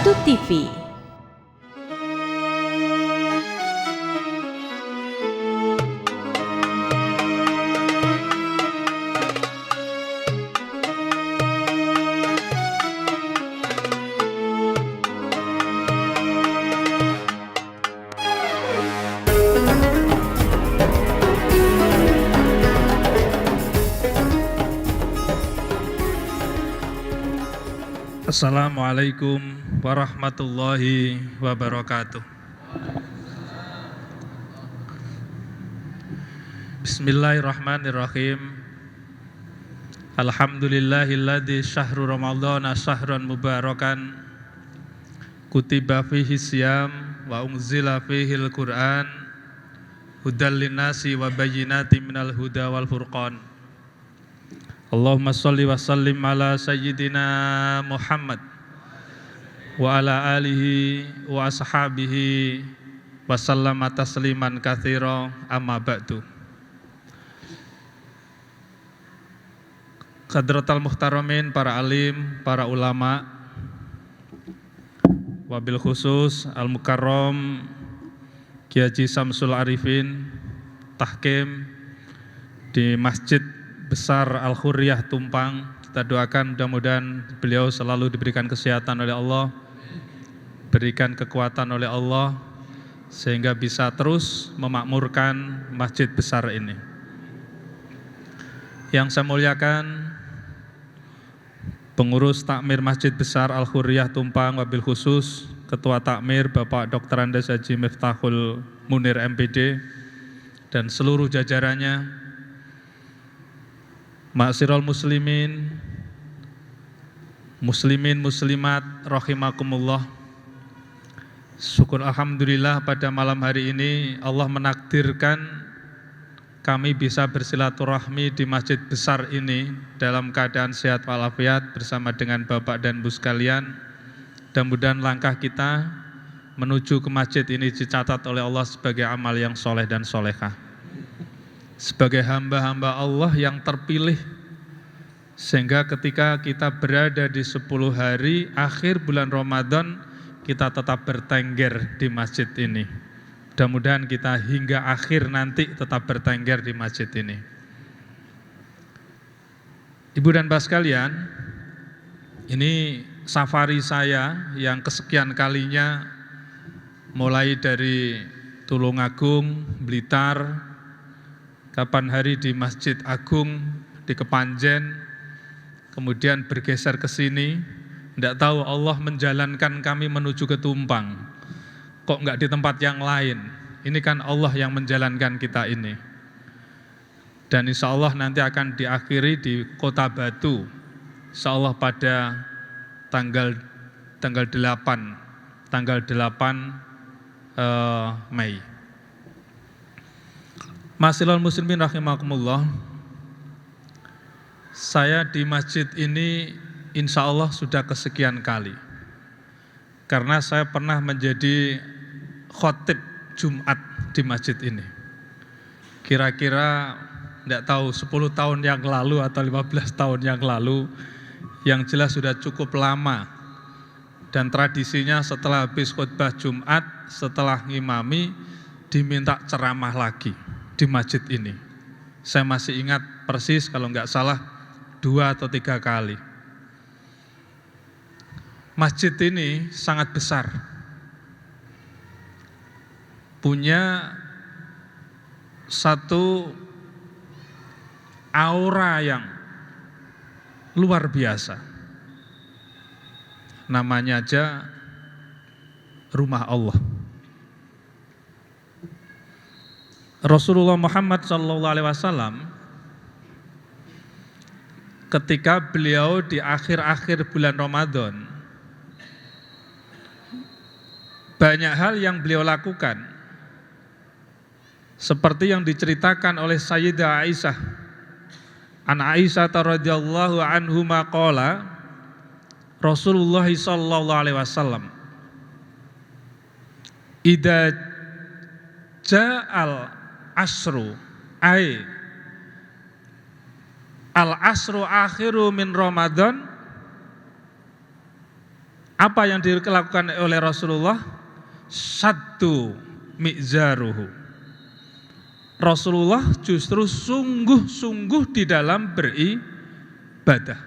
Batu TV. Assalamualaikum warahmatullahi wabarakatuh. Bismillahirrahmanirrahim. Alhamdulillahilladzi syahru ramadhana syahran mubarakan kutiba fihi siyam wa unzila fihi al-Qur'an hudal linnasi wa bayyinatin minal huda wal furqan. Allahumma sholli wa sallim ala sayyidina Muhammad wa ala alihi wa ashabihi wa sallama tasliman katsira, amma ba'du. Hadratal muhtaramin, para alim, para ulama, wabil khusus al-mukarram Kiai Haji Samsul Arifin Tahkim di Masjid Besar Al-Khurriyah Tumpang. Kita doakan mudah-mudahan beliau selalu diberikan kesehatan oleh Allah, berikan kekuatan oleh Allah, sehingga bisa terus memakmurkan masjid besar ini. Yang saya muliakan pengurus takmir Masjid Besar Al-Khurriyah Tumpang, wabil khusus Ketua Takmir Bapak Dr. Andes Haji Miftahul Munir MPD dan seluruh jajarannya. Ma'asyiral muslimin, muslimat rahimakumullah. Syukur alhamdulillah pada malam hari ini Allah menakdirkan kami bisa bersilaturahmi di masjid besar ini dalam keadaan sehat walafiat bersama dengan Bapak dan Ibu sekalian. Mudah-mudahan langkah kita menuju ke masjid ini dicatat oleh Allah sebagai amal yang soleh dan solehah, sebagai hamba-hamba Allah yang terpilih, sehingga ketika kita berada di 10 hari akhir bulan Ramadan kita tetap bertengger di masjid ini. Mudah-mudahan kita hingga akhir nanti tetap bertengger di masjid ini. Ibu dan Bapak sekalian, ini safari saya yang kesekian kalinya, mulai dari Tulungagung, Blitar, kapan hari di Masjid Agung di Kepanjen, kemudian bergeser ke sini. Tidak tahu Allah menjalankan kami menuju ke Tumpang, kok enggak di tempat yang lain. Ini kan Allah yang menjalankan kita ini. Dan insya Allah nanti akan diakhiri di Kota Batu, insya Allah pada tanggal 8 Mei. Ma'asyiral muslimin rahimakumullah. Saya di masjid ini insya Allah sudah kesekian kali, karena saya pernah menjadi khotib Jumat di masjid ini. Kira-kira tidak tahu 10 tahun yang lalu atau 15 tahun yang lalu, yang jelas sudah cukup lama. Dan tradisinya setelah habis khutbah Jumat, setelah ngimami, diminta ceramah lagi di masjid ini. Saya masih ingat persis, kalau nggak salah 2 atau 3 kali. Masjid ini sangat besar, punya satu aura yang luar biasa. Namanya aja rumah Allah. Rasulullah Muhammad SAW ketika beliau di akhir-akhir bulan Ramadan, banyak hal yang beliau lakukan, seperti yang diceritakan oleh Sayyidah Aisyah. An Aisyah radhiyallahu anhu maqala Rasulullah sallallahu alaihi wasallam idza ja'al asru ay al asru akhiru min Ramadan Apa yang dilakukan oleh Rasulullah? Syaddu mi'zaruhu. Rasulullah justru sungguh-sungguh di dalam beribadah.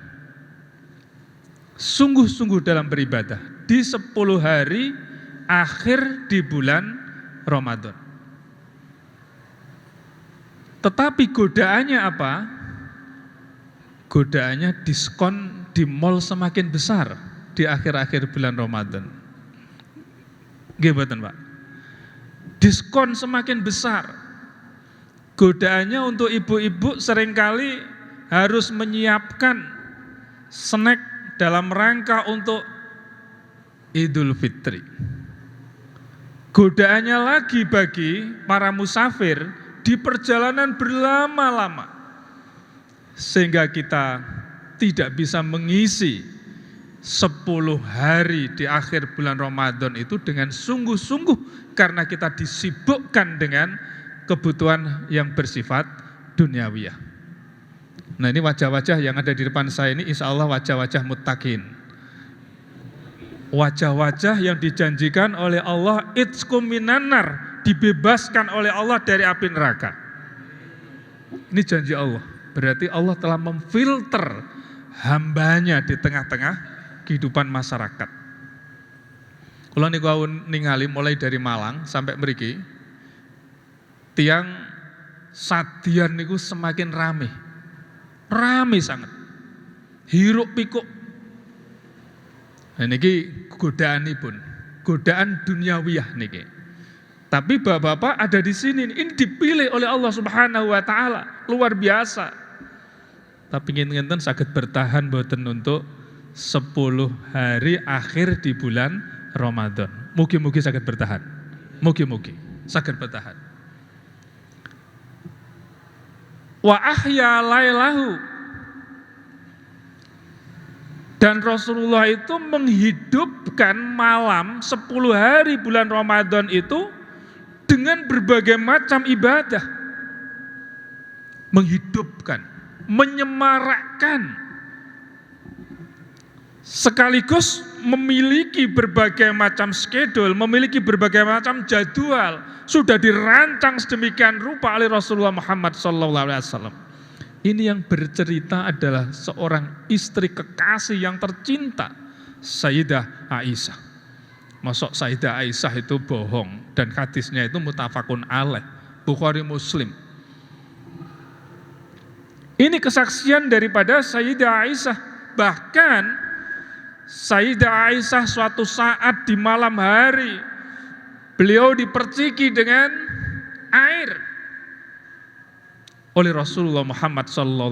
Sungguh-sungguh dalam beribadah di 10 hari akhir di bulan Ramadan. Tetapi godaannya apa? Godaannya diskon di mall semakin besar di akhir-akhir bulan Ramadan. Gimana Pak? Diskon semakin besar. Godaannya untuk ibu-ibu seringkali harus menyiapkan snack dalam rangka untuk Idul Fitri. Godaannya lagi bagi para musafir di perjalanan berlama-lama, sehingga kita tidak bisa mengisi 10 hari di akhir bulan Ramadan itu dengan sungguh-sungguh karena kita disibukkan dengan kebutuhan yang bersifat duniawiyah. Nah, ini wajah-wajah yang ada di depan saya ini insya Allah wajah-wajah muttaqin. Wajah-wajah yang dijanjikan oleh Allah itskum minan nar, dibebaskan oleh Allah dari api neraka. Ini janji Allah. Berarti Allah telah memfilter hambanya di tengah-tengah kehidupan masyarakat. Kalau niku ningali mulai dari Malang sampai mriki, tiang sadian niku semakin rame sangat, hiruk pikuk. Nah, niki godaan duniawiyah niki. Tapi bapak-bapak ada di sini, ini dipilih oleh Allah Subhanahu wa taala, luar biasa. Tapi ngenten saged bertahan boten untuk 10 hari akhir di bulan Ramadan. Mugi-mugi saged bertahan. Mugi-mugi saged bertahan. Wa ahya lailahu. Dan Rasulullah itu menghidupkan malam 10 hari bulan Ramadan itu dengan berbagai macam ibadah. Menghidupkan, menyemarakkan, sekaligus memiliki berbagai macam schedule, memiliki berbagai macam jadwal, sudah dirancang sedemikian rupa oleh Rasulullah Muhammad SAW. Ini yang bercerita adalah seorang istri kekasih yang tercinta, Sayyidah Aisyah. Masuk Sayyidah Aisyah itu bohong, dan hadisnya itu muttafaqun alaih, Bukhari Muslim. Ini kesaksian daripada Sayyidah Aisyah. Bahkan Sayyidah Aisyah suatu saat di malam hari, beliau diperciki dengan air oleh Rasulullah Muhammad SAW.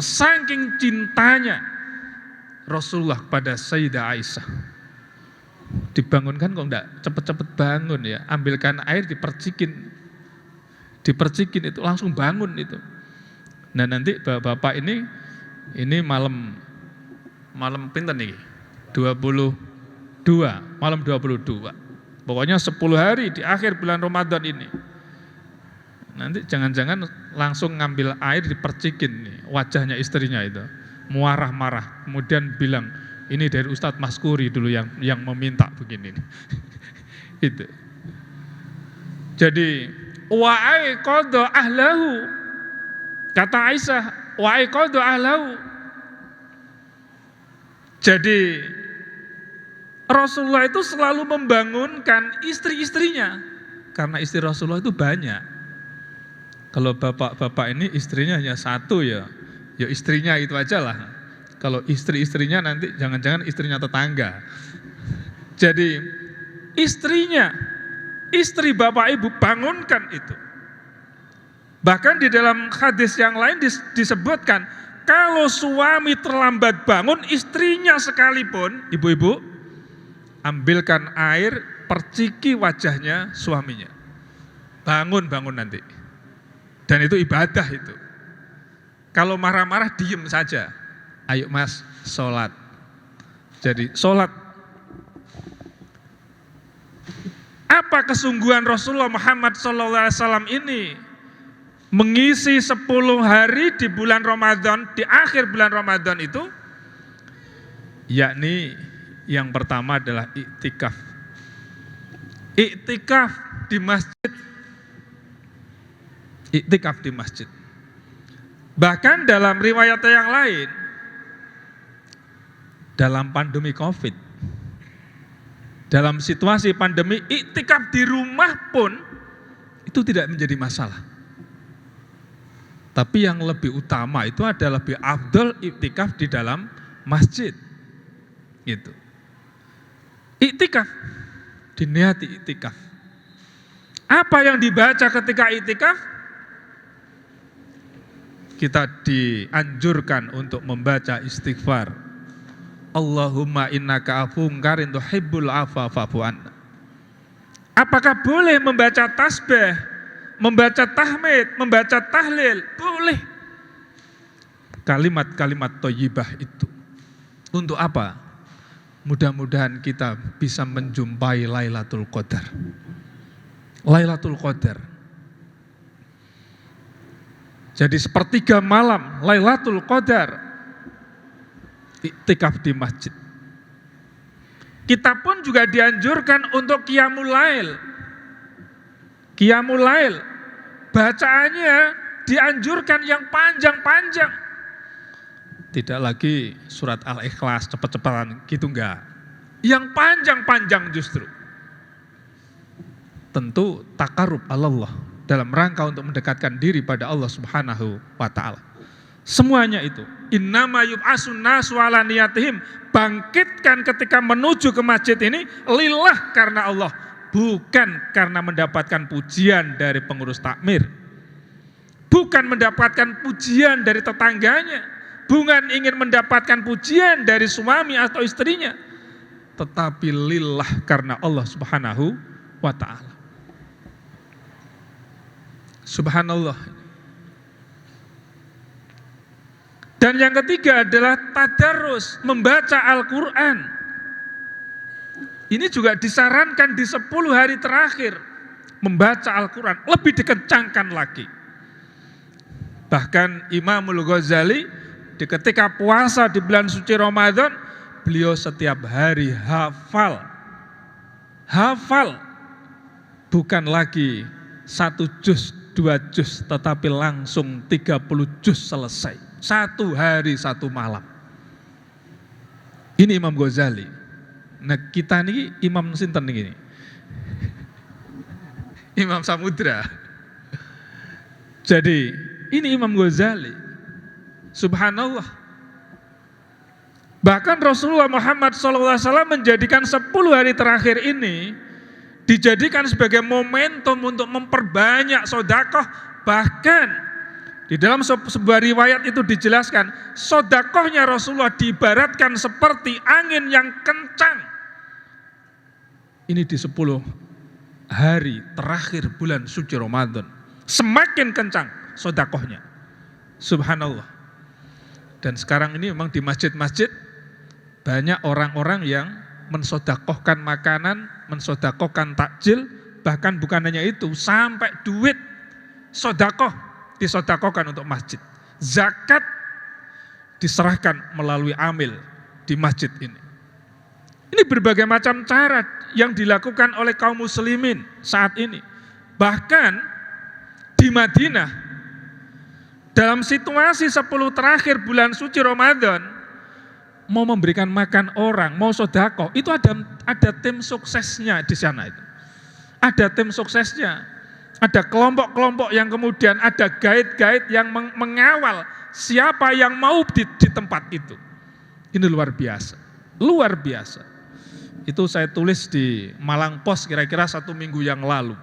Saking cintanya Rasulullah kepada Sayyidah Aisyah, dibangunkan kok enggak cepet-cepet bangun ya, ambilkan air dipercikin itu langsung bangun itu. Nah, nanti bapak ini malam pinten nih? 22, malam 22. Pokoknya 10 hari di akhir bulan Ramadan ini. Nanti jangan-jangan langsung ngambil air dipercikin nih, wajahnya istrinya itu. Marah-marah, kemudian bilang, ini dari Ustadz Maskuri dulu yang meminta begini. Itu. Jadi, wa'ai qadha ahlahu. Kata Aisyah, wa'ai qadha ahlahu. Jadi, Rasulullah itu selalu membangunkan istri-istrinya. Karena istri Rasulullah itu banyak. Kalau bapak-bapak ini istrinya hanya satu ya istrinya itu aja lah. Kalau istri-istrinya nanti jangan-jangan istrinya tetangga. Jadi istri bapak ibu bangunkan itu. Bahkan di dalam hadis yang lain disebutkan, kalau suami terlambat bangun, istrinya sekalipun, ibu-ibu, ambilkan air, perciki wajahnya suaminya. Bangun nanti. Dan itu ibadah itu. Kalau marah-marah diem saja. Ayo mas, sholat. Jadi sholat. Apa kesungguhan Rasulullah Muhammad SAW ini? Mengisi 10 hari di bulan Ramadan, di akhir bulan Ramadan itu, yakni Yang pertama adalah iktikaf. Iktikaf di masjid. Iktikaf di masjid. Bahkan dalam riwayat yang lain, dalam pandemi Covid, dalam situasi pandemi, iktikaf di rumah pun itu tidak menjadi masalah. Tapi yang lebih utama itu adalah lebih afdal iktikaf di dalam masjid. Gitu. Iktikaf, diniati iktikaf. Apa yang dibaca ketika iktikaf? Kita dianjurkan untuk membaca istighfar. Allahumma innaka afuwwun karim tuhibbul afwa fa'fu anna. Apakah boleh membaca tasbih, membaca tahmid, membaca tahlil? Boleh. Kalimat-kalimat thayyibah itu. Untuk apa? Mudah-mudahan kita bisa menjumpai Lailatul Qadar. Lailatul Qadar. Jadi sepertiga malam Lailatul Qadar, iktikaf di masjid. Kita pun juga dianjurkan untuk qiyamul lail. Qiyamul lail, bacaannya dianjurkan yang panjang-panjang. Tidak lagi surat Al-Ikhlas cepat-cepatan, gitu enggak. Yang panjang-panjang justru. Tentu takarub Allah, dalam rangka untuk mendekatkan diri pada Allah Subhanahu wa ta'ala. Semuanya itu. Innama yub'asun nasu ala niyatihim. Bangkitkan ketika menuju ke masjid ini lillah karena Allah. Bukan karena mendapatkan pujian dari pengurus takmir. Bukan mendapatkan pujian dari tetangganya. Bukan ingin mendapatkan pujian dari suami atau istrinya. Tetapi lillah karena Allah Subhanahu wa ta'ala. Subhanallah. Dan yang ketiga adalah tadarus, membaca Al-Quran. Ini juga disarankan di 10 hari terakhir, membaca Al-Quran, lebih dikencangkan lagi. Bahkan Imamul Ghazali, ketika puasa di bulan suci Ramadan, beliau setiap hari hafal. Hafal, bukan lagi 1 juz, 2 juz, tetapi langsung 30 juz selesai. 1 hari 1 malam. Ini Imam Ghazali. Nah kita ini Imam sinten ini? Imam Samudra. Jadi ini Imam Ghazali. Subhanallah. Bahkan Rasulullah Muhammad SAW menjadikan 10 hari terakhir ini dijadikan sebagai momentum untuk memperbanyak sedekah. Bahkan di dalam sebuah riwayat itu dijelaskan, sedekahnya Rasulullah diibaratkan seperti angin yang kencang. Ini di 10 hari terakhir bulan suci Ramadan. Semakin kencang sedekahnya. Subhanallah. Dan sekarang ini memang di masjid-masjid banyak orang-orang yang mensedekahkan makanan, mensedekahkan takjil, bahkan bukan hanya itu, sampai duit sedekah disedekahkan untuk masjid. Zakat diserahkan melalui amil di masjid ini. Ini berbagai macam cara yang dilakukan oleh kaum muslimin saat ini. Bahkan di Madinah, dalam situasi 10 terakhir bulan suci Ramadan, mau memberikan makan orang, mau sedekah, itu ada tim suksesnya di sana itu. Ada tim suksesnya. Ada kelompok-kelompok yang kemudian ada guide-guide yang mengawal siapa yang mau di tempat itu. Ini luar biasa, luar biasa. Itu saya tulis di Malang Post kira-kira 1 minggu yang lalu.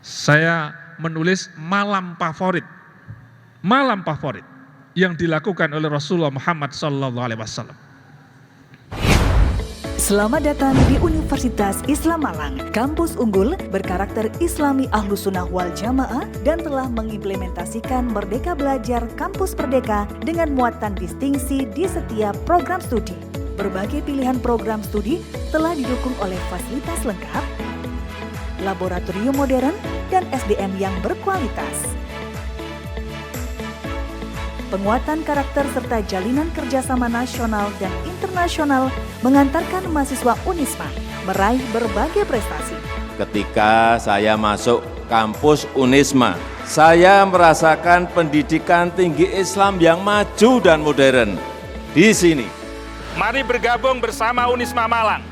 Saya menulis malam favorit yang dilakukan oleh Rasulullah Muhammad SAW. Selamat datang di Universitas Islam Malang, kampus unggul berkarakter Islami Ahlus Sunnah wal Jamaah dan telah mengimplementasikan Merdeka Belajar Kampus Merdeka dengan muatan distingsi di setiap program studi. Berbagai pilihan program studi telah didukung oleh fasilitas lengkap, laboratorium modern, dan SDM yang berkualitas. penguatan karakter serta jalinan kerjasama nasional dan internasional mengantarkan mahasiswa Unisma meraih berbagai prestasi. Ketika saya masuk kampus Unisma, saya merasakan pendidikan tinggi Islam yang maju dan modern. Di sini, mari bergabung bersama Unisma Malang,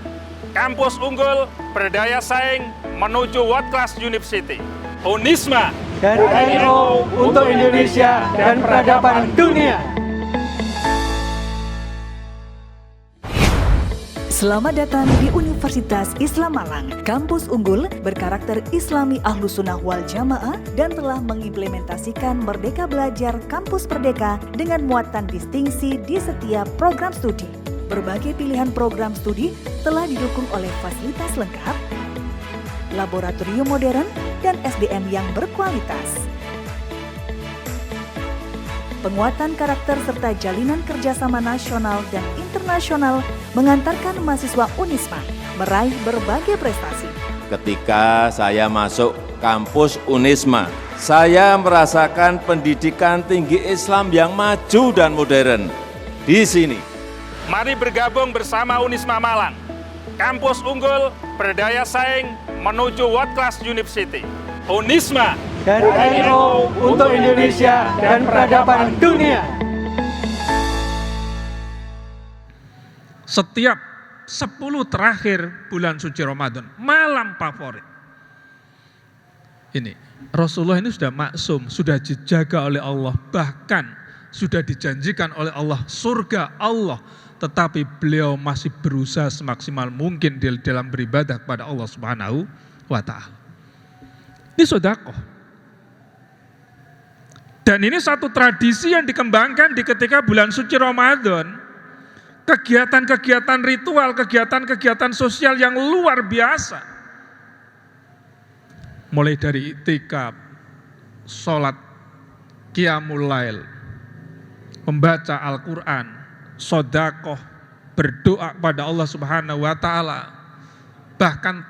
kampus unggul berdaya saing menuju World Class University. Unisma dari NU untuk Indonesia dan peradaban dunia. Selamat datang di Universitas Islam Malang, kampus unggul berkarakter Islami Ahlus Sunnah wal Jamaah dan telah mengimplementasikan Merdeka Belajar Kampus Merdeka dengan muatan distingsi di setiap program studi. Berbagai pilihan program studi telah didukung oleh fasilitas lengkap, laboratorium modern, dan SDM yang berkualitas. Penguatan karakter serta jalinan kerjasama nasional dan internasional mengantarkan mahasiswa Unisma meraih berbagai prestasi. ketika saya masuk kampus Unisma, saya merasakan pendidikan tinggi Islam yang maju dan modern. Di sini, mari bergabung bersama Unisma Malang, kampus unggul berdaya saing menuju World Class University. Unisma Dari NU untuk Indonesia dan peradaban dunia. Setiap 10 terakhir bulan suci Ramadan, malam favorit. Ini, Rasulullah ini sudah maksum, sudah dijaga oleh Allah, bahkan sudah dijanjikan oleh Allah surga Allah, tetapi beliau masih berusaha semaksimal mungkin dalam beribadah kepada Allah Subhanahu wa Ta'ala. Ini sedekah. Dan ini satu tradisi yang dikembangkan di ketika bulan suci Ramadan. Kegiatan-kegiatan ritual, kegiatan-kegiatan sosial yang luar biasa. Mulai dari iktikaf, sholat, qiyamul lail, membaca Al-Quran, sedekah, berdoa pada Allah Subhanahu wa Ta'ala, bahkan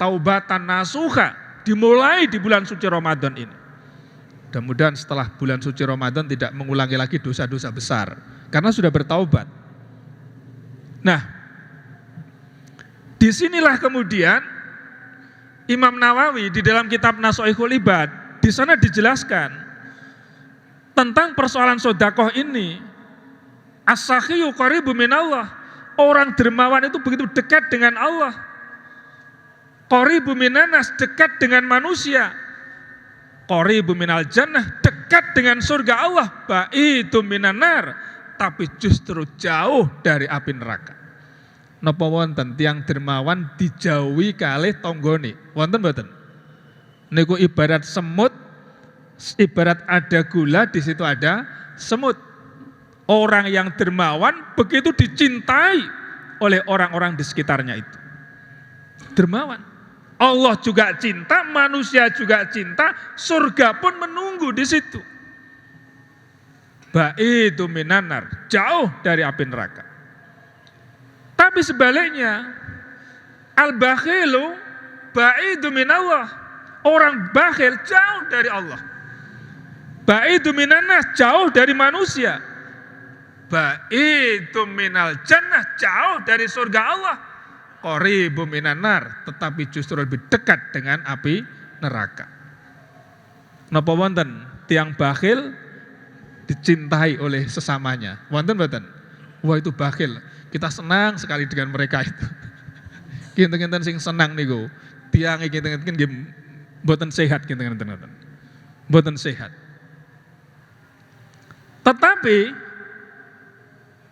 taubatan nasuha dimulai di bulan suci Ramadan ini. Mudah-mudahan setelah bulan suci Ramadan tidak mengulangi lagi dosa-dosa besar, karena sudah bertaubat. Nah, disinilah kemudian Imam Nawawi di dalam kitab Nashaikhul Ibad, di sana dijelaskan tentang persoalan sedekah ini. As-sakhiyu qaribu minallah. Orang dermawan itu begitu dekat dengan Allah. Qaribu minanas, dekat dengan manusia. Qaribu minal jannah, dekat dengan surga Allah. Baitu minanar, tapi justru jauh dari api neraka. Napa wonten tiyang dermawan dijauhi kalih tanggane? Wonten mboten? Niku ibarat semut, ibarat ada gula, di situ ada semut. Orang yang dermawan begitu dicintai oleh orang-orang di sekitarnya itu. Dermawan. Allah juga cinta, manusia juga cinta, surga pun menunggu di situ. Baitu minanar, jauh dari api neraka. Tapi sebaliknya, al-bakhilu baitu minallah. Orang bakhil jauh dari Allah. Baitu minanas, jauh dari manusia. Baitu minal jannah, jauh dari surga Allah. Qaribu minanar, tetapi justru lebih dekat dengan api neraka. Napa wonten tiang bakhil dicintai oleh sesamanya? Wonten mboten? Wah, itu bakhil. Kita senang sekali dengan mereka itu. Kinten-kinten sing senang niku. Tiang kinten-kinten nggih mboten sehat kinten-kinten. Mboten sehat. Tetapi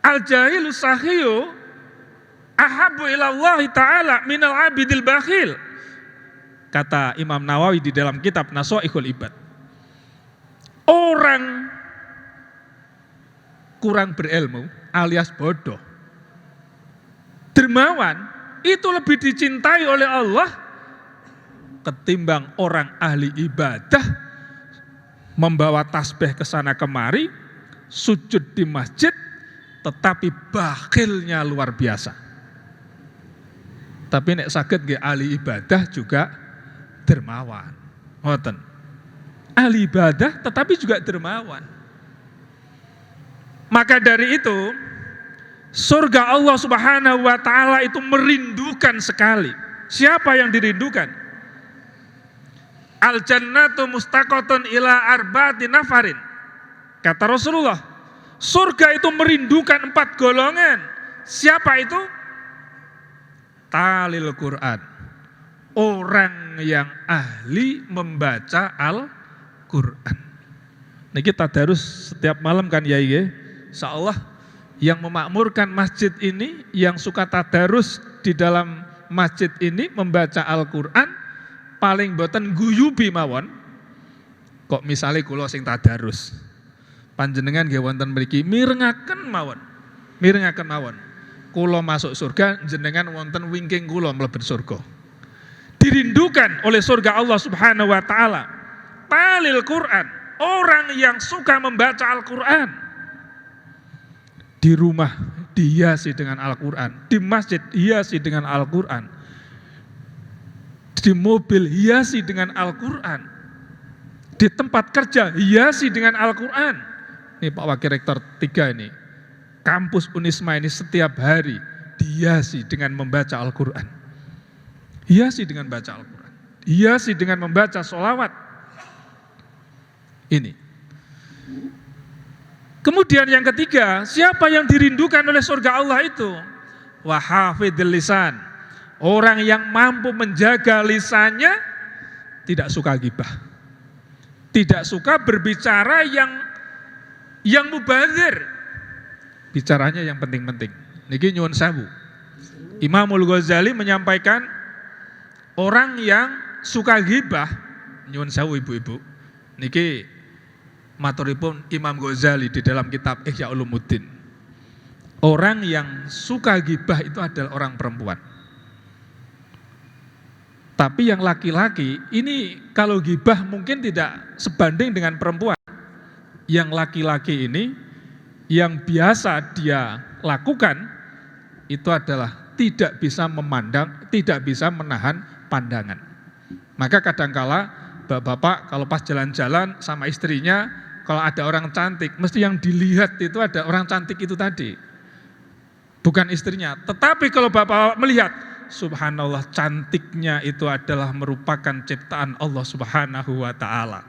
al-jahilu sahiyu ahabbu ilallahi ta'ala minal abidil bakhil. Kata Imam Nawawi di dalam kitab Nashaikhul Ibad. Orang kurang berilmu alias bodoh, dermawan itu lebih dicintai oleh Allah ketimbang orang ahli ibadah, membawa tasbih ke sana kemari, sujud di masjid, tetapi bakhilnya luar biasa. Tapi nek saged nggih ahli ibadah juga dermawan. Ngoten. Ahli ibadah tetapi juga dermawan. Maka dari itu, surga Allah Subhanahu wa taala itu merindukan sekali. Siapa yang dirindukan? Al jannatu mustaqatun ila arba'ati nafarin. Kata Rasulullah, surga itu merindukan 4 golongan. Siapa itu? Talil Quran. Orang yang ahli membaca Al-Quran. Nah, kita tadarus setiap malam kan ya, insyaallah yang memakmurkan masjid ini, yang suka tadarus di dalam masjid ini membaca Al-Quran, paling boten guyubi mawon. Kok misalnya kula sing tadarus, panjenengan nggih wonten mriki mirengaken mawon. Mirengaken mawon. Kula masuk surga, jenengan wonten wingking kula mlebet surga. Dirindukan oleh surga Allah Subhanahu wa taala. Talil Quran, orang yang suka membaca Al-Quran. Di rumah dihiasi dengan Al-Quran, di masjid hiasi dengan Al-Quran, di mobil hiasi dengan Al-Quran, di tempat kerja hiasi dengan Al-Quran. Ini Pak Wakil Rektor 3 ini, kampus Unisma ini setiap hari dihiasi dengan membaca Al-Quran. Hiasi dengan baca Al-Quran, hiasi dengan membaca sholawat. Ini. Kemudian yang ketiga, siapa yang dirindukan oleh surga Allah itu? Wahafidil lisan. Orang yang mampu menjaga lisannya, tidak suka gibah. Tidak suka berbicara yang mubadzir. Bicaranya yang penting-penting. Niki nyuwun sewu. Imamul Ghazali menyampaikan, orang yang suka gibah, nyuwun sewu ibu-ibu, niki maturipun Imam Ghazali di dalam kitab Ihya Ulumuddin. Orang yang suka gibah itu adalah orang perempuan. Tapi yang laki-laki ini kalau gibah mungkin tidak sebanding dengan perempuan. Yang laki-laki ini yang biasa dia lakukan itu adalah tidak bisa memandang, tidak bisa menahan pandangan. Maka kadangkala bapak-bapak kalau pas jalan-jalan sama istrinya, kalau ada orang cantik, mesti yang dilihat itu ada orang cantik itu tadi. Bukan istrinya. Tetapi kalau bapak melihat, subhanallah, cantiknya itu adalah merupakan ciptaan Allah Subhanahu wa taala.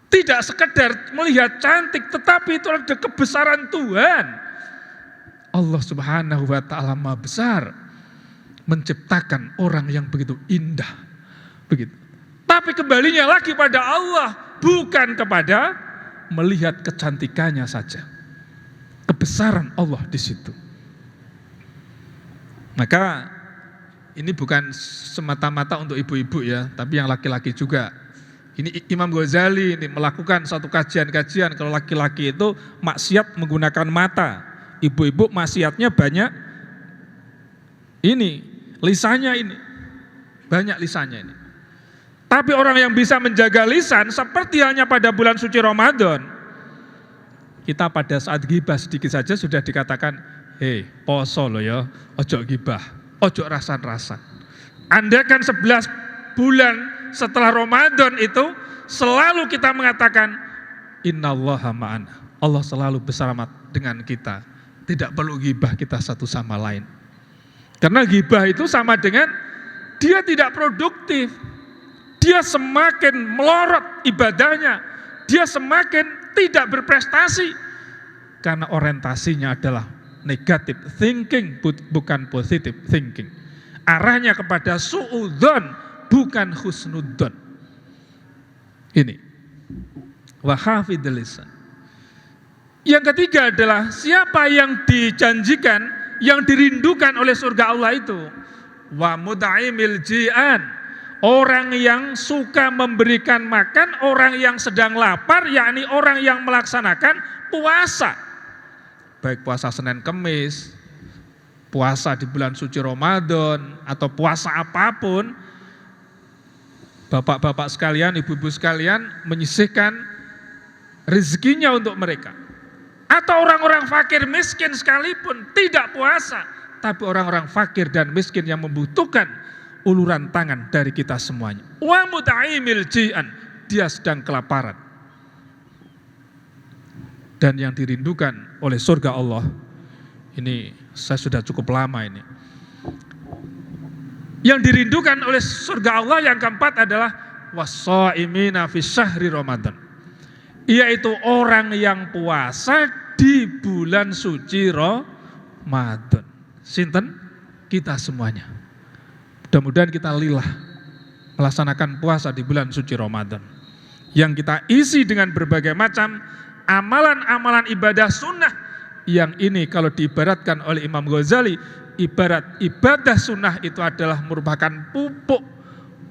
Tidak sekedar melihat cantik, tetapi itu ada kebesaran Tuhan. Allah Subhanahu wa taala Maha Besar, menciptakan orang yang begitu indah. Begitu. Tapi kembalinya lagi pada Allah, bukan kepada melihat kecantikannya saja. Kebesaran Allah di situ. Maka ini bukan semata-mata untuk ibu-ibu ya, tapi yang laki-laki juga. Ini Imam Ghazali ini melakukan satu kajian-kajian, kalau laki-laki itu maksiat menggunakan mata, ibu-ibu maksiatnya banyak ini, lisannya ini, banyak lisannya ini. Tapi orang yang bisa menjaga lisan seperti hanya pada bulan suci Ramadan, kita pada saat gibah sedikit saja sudah dikatakan, hei poso loh ya, ojo gibah, ojo rasan-rasan. Andaikan 11 bulan setelah Ramadan itu selalu kita mengatakan innallaha ma'ana, Allah selalu bersama dengan kita, tidak perlu gibah kita satu sama lain. Karena gibah itu sama dengan dia tidak produktif, dia semakin melorot ibadahnya, dia semakin tidak berprestasi karena orientasinya adalah negative thinking, bukan positive thinking. Arahnya kepada su'udzon, bukan husnudzon. Ini wahafidil lisan. Yang ketiga adalah siapa yang dijanjikan, yang dirindukan oleh surga Allah itu, wa mud'imil ji'an, orang yang suka memberikan makan orang yang sedang lapar, yakni orang yang melaksanakan puasa. Baik puasa Senin Kemis, puasa di bulan suci Ramadan, atau puasa apapun, bapak-bapak sekalian, ibu-ibu sekalian menyisihkan rezekinya untuk mereka. Atau orang-orang fakir miskin sekalipun tidak puasa, tapi orang-orang fakir dan miskin yang membutuhkan uluran tangan dari kita semuanya. Wa muta'imil ji'an, dia sedang kelaparan. dan yang dirindukan oleh surga Allah. Ini saya sudah cukup lama ini. Yang dirindukan oleh surga Allah yang keempat adalah was-shaimina fi syahri Ramadan, yaitu orang yang puasa di bulan suci Ramadan. Sinten? Kita semuanya. Mudah-mudahan kita lillah melaksanakan puasa di bulan suci Ramadan, yang kita isi dengan berbagai macam amalan-amalan ibadah sunnah, yang ini kalau diibaratkan oleh Imam Ghazali, ibarat ibadah sunnah itu adalah merupakan pupuk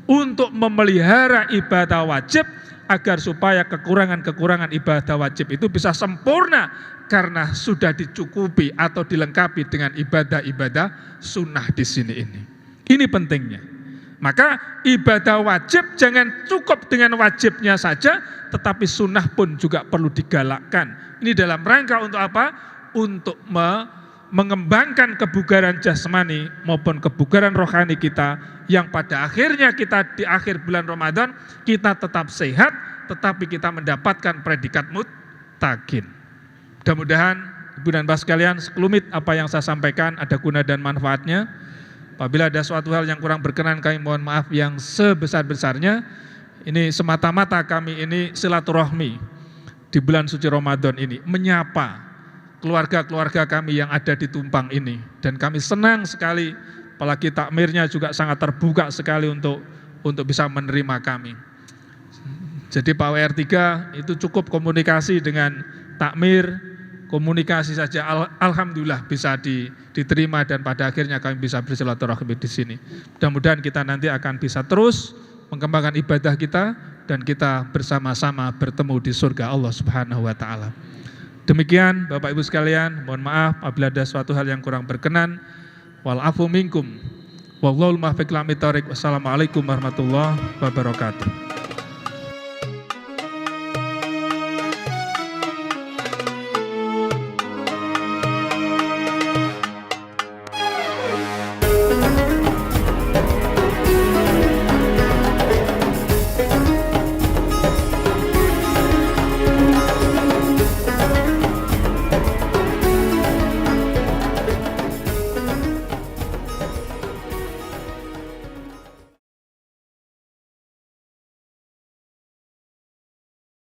untuk memelihara ibadah wajib, agar supaya kekurangan-kekurangan ibadah wajib itu bisa sempurna karena sudah dicukupi atau dilengkapi dengan ibadah-ibadah sunnah di sini ini. Ini pentingnya. Maka ibadah wajib jangan cukup dengan wajibnya saja, tetapi sunnah pun juga perlu digalakkan. Ini dalam rangka untuk apa? Untuk mengembangkan kebugaran jasmani maupun kebugaran rohani kita, yang pada akhirnya kita di akhir bulan Ramadan kita tetap sehat, tetapi kita mendapatkan predikat muttaqin. Mudah-mudahan Ibu dan Bapak sekalian, sekelumit apa yang saya sampaikan ada guna dan manfaatnya. Apabila ada suatu hal yang kurang berkenan, kami mohon maaf yang sebesar-besarnya. Ini semata-mata kami ini silaturahmi di bulan suci Ramadan ini, menyapa keluarga-keluarga kami yang ada di Tumpang ini, dan kami senang sekali, apalagi takmirnya juga sangat terbuka sekali untuk bisa menerima kami. Jadi Pak WR3 itu cukup komunikasi dengan takmir, komunikasi saja alhamdulillah bisa diterima, dan pada akhirnya kami bisa bersilaturahmi di sini. Mudah-mudahan kita nanti akan bisa terus mengembangkan ibadah kita, dan kita bersama-sama bertemu di surga Allah Subhanahu wa taala. Demikian Bapak Ibu sekalian, mohon maaf apabila ada suatu hal yang kurang berkenan. Wal afu minkum. Wallahul muwaffiq ila aqwamit thoriq. Wassalamualaikum warahmatullahi wabarakatuh.